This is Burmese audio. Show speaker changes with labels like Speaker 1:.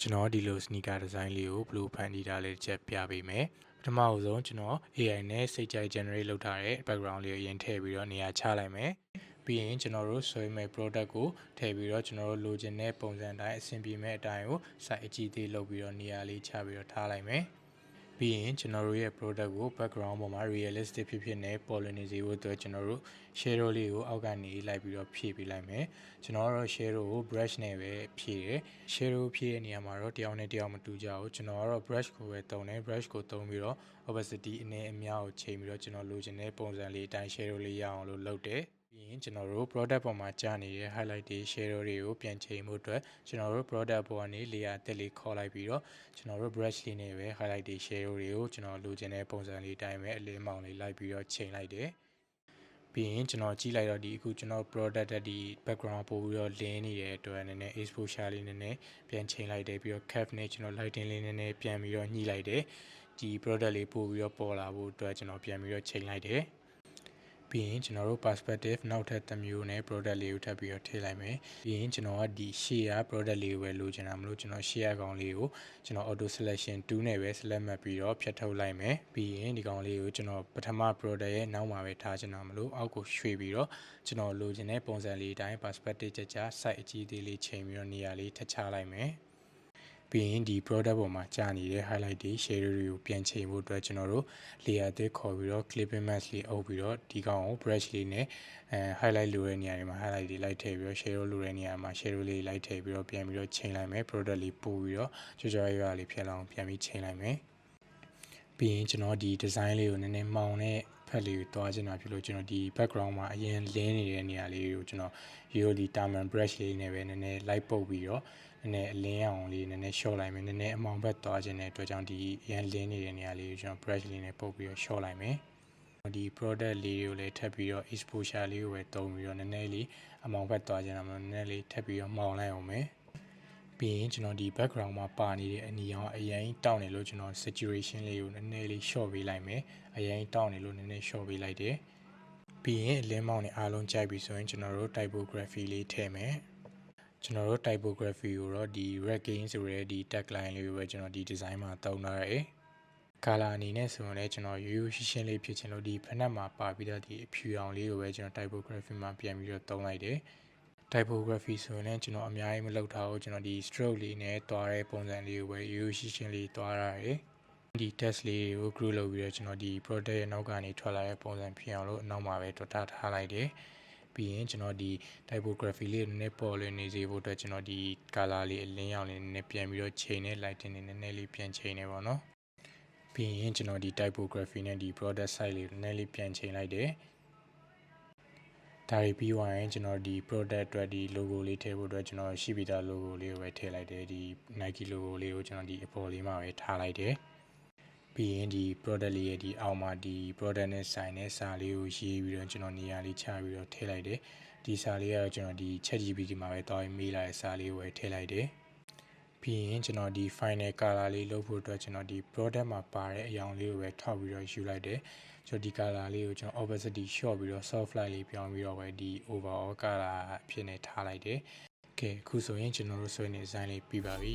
Speaker 1: ကျွန်တော်ဒီလို sneaker design လေးကိုဘယ်လိုဖန်တီးထားလဲတစ်ချက်ပြပေးမယ်ပထမဆုံးကျွန်တော် AI နဲ့စိတ်ကြိုက် generate လုပ်ထားတဲ့ background လေးကိုအရင်ထည့်ပြီးတော့နေရာချလိုက်မယ်ပြီးရင်ကျွန်တော်တို့ဆွဲမဲ့ product ကိုထည့်ပြီးတော့ကျွန်တော်တို့လိုချင်တဲ့ပုံစံအတိုင်းအဆင်ပြေမဲ့အတိုင်းကို site အကြည့်သေးလုပ်ပြီးတော့နေရာလေးချပြီးတော့ထားလိုက်မယ်ပြီးရင်ကျွန်တော်တို့ရဲ့ product ကို background ပေါ်မှာ realistic ဖြစ်နဲ့ပေါ်လွင်နေစေဖို့အတွက်ကျွန်တော်တို့ shadow လေးကိုအောက်ကနေလိုက်ပြီးတော့ဖြည့်ပေးလိုက်မယ်ကျွန်တော်တို့ shadow ကို brush နဲ့ပဲဖြည့်တယ် shadow ဖြည့်တဲ့နေရာမှာတော့တယောက်နဲ့တယောက်မတူကြဘူးကျွန်တော်ကတော့ brush ကိုပဲသုံးတယ် brush ကိုသုံးပြီးတော့ opacity အနည်းအများကိုချိန်ပြီးတော့ကျွန်တော်လိုချင်တဲ့ပုံစံလေးအတိုင်း shadow လေးရအောင်လို့လုပ်တယ်ပြီးရင်ကျွန်တော်တို့ product ပေါ်မှာကြာနေတဲ့ highlight တွေ shadow တွေကိုပြန်ချိန်မှုအတွက်ကျွန်တော်တို့ product ပေါ်ကနေ layer အသစ်လေးခေါ်လိုက်ပြီးတော့ကျွန်တော်တို့ brush လေးနဲ့ပဲ highlight တွေ shadow တွေကိုကျွန်တော်လိုချင်တဲ့ပုံစံလေးအတိုင်းပဲအလင်းမောင်လေးလိုက်ပြီးတော့ချိန်လိုက်တယ်ပြီးရင်ကျွန်တော်ကြည့်လိုက်တော့ဒီအခုကျွန်တော် product တက်ဒီ background ပို့ပြီးတော့လင်းနေတဲ့အတွက်နည်းနည်း exposure လေးနည်းနည်းပြန်ချိန်လိုက်တယ်ပြီးတော့ cap နဲ့ကျွန်တော် lighting လေးနည်းနည်းပြန်ပြီးတော့ညှိလိုက်တယ်ဒီ product လေးပို့ပြီးတော့ပေါ်လာဖို့အတွက်ကျွန်တော်ပြန်ပြီးတော့ချိန်လိုက်တယ်ပြီးရင်ကျွန်တော်တို့ perspective နောက်ထပ်တစ်မျိုးနဲ့ product လေးကိုထပ်ပြီးတော့ထည့်လိုက်မယ်ပြီးရင်ကျွန်တော်ကဒီ share product လေးကိုပဲလိုချင်တာမလို့ကျွန်တော် share ကောင်လေးကိုကျွန်တော် auto selection 2နဲ့ပဲ select မှတ်ပြီးတော့ဖြတ်ထုတ်လိုက်မယ်ပြီးရင်ဒီကောင်လေးကိုကျွန်တော်ပထမ product ရဲ့နောက်မှာပဲထားချင်တာမလို့အောက်ကိုရွှေ့ပြီးတော့ကျွန်တော်လိုချင်တဲ့ပုံစံလေးအတိုင်း perspective ကြ site အကြီးသေးလေးချိန်ပြီးတော့နေရာလေးထပ်ချလိုက်မယ်ပြီးရင်ဒီ product ပေါ်မှာကြာနေတဲ့ highlight တွေ shadow တွေကိုပြန်ချိန်ဖို့အတွက်ကျွန်တော်တို့ layer အသစ်ခေါ်ပြီးတော့ clipping mask လေးအုပ်ပြီးတော့ဒီကောင်ကို brush လေးနဲ့highlight လိုတဲ့နေရာတွေမှာ highlight တွေလိုက်ထည့်ပြီးတော့ shadow လိုတဲ့နေရာမှာ shadow လေးလိုက်ထည့်ပြီးတော့ပြန်ပြီးတော့ချိန်လိုက်မယ် product လေးပို့ပြီးတော့ကြောရွာလေးဖြတ်လောက်ပြန်ပြီးချိန်လိုက်မယ်ပြီးရင်ကျွန်တော်ဒီ design လေးကိုနည်းနည်းမှောင်တဲ့ဖက်လေးကိုတွားချင်တာဖြစ်လို့ကျွန်တော်ဒီ background မှာအရင်လင်းနေတဲ့နေရာလေးကိုကျွန်တော် ရိုးဒီ diamond brush လေးနဲ့ပဲနည်းနည်းလိုက်ပုတ်ပြီးတော့နည်းနည်းအလင်းအောင်လေးနည်းနည်း short လိုက်မယ်နည်းနည်းအမောင်ဘက်တွားခြင်းတဲ့အတွက်ကြောင့်ဒီအရင်လင်းနေတဲ့နေရာလေးကိုကျွန်တော် brush လေးနဲ့ပုတ်ပြီးတော့ short လိုက်မယ်ဒီ product လေးကိုလည်းထပ်ပြီးတော့ exposure လေးကိုပဲတုံးပြီးတော့နည်းနည်းလေးအမောင်ဘက်တွားခြင်းတာမလို့နည်းနည်းလေးထပ်ပြီးတော့မှောင်လိုက်အောင်မယ်ပြီးရင်ကျွန်တော်ဒီ background မှာပါနေတဲ့အနီရောင်အရင်တောက်နေလို့ကျွန်တော် saturation လေးကိုနည်းနည်းလေး short ပေးလိုက်မယ်အရင်တောက်နေလို့နည်းနည်း short ပေးလိုက်တယ်ပြီးရင်အလင်းမောင်နဲ့အားလုံးကြိုက်ပြီဆိုရင်ကျွန်တော်တို့ typography လေးထည့်မယ်ကျွန်တော်တို့ typography ကိုတော့ဒီ red gain ဆိုတဲ့ဒီ tagline လေးကိုပဲကျွန်တော်ဒီ design မှာသုံးထားရတယ် color အနေနဲ့ဆိုရင်လည်းကျွန်တော်ရိုးရိုးရှင်းရှင်းလေးဖြစ်ချင်လို့ဒီဖက်နှက်မှာပါပြီးတော့ဒီအဖြူရောင်လေးကိုပဲကျွန်တော် typography မှာပြန်ပြီးတော့သုံးလိုက်တယ် typography ဆိုရင်လည်းကျွန်တော်အများကြီးမလုပ်ထားဘူးကျွန်တော်ဒီ stroke လေးနဲ့တွားတဲ့ပုံစံလေးကိုပဲရိုးရိုးရှင်းရှင်းလေးတွားရတယ်ဒီ text လေးကို group လုပ်ပြီးတော့ကျွန်တော်ဒီ product ရဲ့နောက်ကနေထွက်လာတဲ့ပုံစံဖြစ်အောင်လို့အနောက်မှာပဲတွတ်ထားလိုက်တယ်ပြီးရင်ကျွန်တော်ဒီ typography လေးနည်းနည်းပေါ်လွင်နေစေဖို့အတွက်ကျွန်တော်ဒီ color လေးအလင်းရောင်လေးနည်းနည်းပြန်ပြီးတော့ချိန်နဲ့ lighting လေးနည်းနည်းလေးပြန်ချိန်နေပါတော့ပြီးရင်ကျွန်တော်ဒီ typography နဲ့ဒီ product site လေးနည်းနည်းလေးပြန်ချိန်လိုက်တယ်ဒါရီပြီးသွားရင်ကျွန်တော်ဒီ product အတွက်ဒီ logo လေးထည့်ဖို့အတွက်ကျွန်တော်ရှိပြီးသား logo လေးကိုပဲထည့်လိုက်တယ်ဒီ Nike logo လေးကိုကျွန်တော်ဒီအပေါ်လေးမှာပဲထားလိုက်တယ်ပြီးရင်ဒီ product လေးရဲ့ဒီအောက်မှာဒီ product နဲ့ဆိုင်တဲ့စာလေးကိုရေးပြီးတော့ကျွန်တော်နေရာလေးချပြီးတော့ထည့်လိုက်တယ်ဒီစာလေးကတော့ကျွန်တော်ဒီ ChatGPT မှာပဲတောင်းမေးလာတဲ့စာလေးကိုပဲထည့်လိုက်တယ်ပြီးရင်ကျွန်တော်ဒီ final color လေးလုပ်ဖို့အတွက်ကျွန်တော်ဒီ product မှာပါတဲ့အရောင်လေးကိုပဲထောက်ပြီးတော့ယူလိုက်တယ်ကျွန်တော်ဒီ color လေးကိုကျွန်တော် opacity short ပြီးတော့ soft light လေးပြောင်းပြီးတော့ပဲဒီ overall color ဖြစ်နေထားလိုက်တယ်ကဲအခုဆိုရင်ကျွန်တော်တို့ဆွဲနေ design လေးပြီးပါပြီ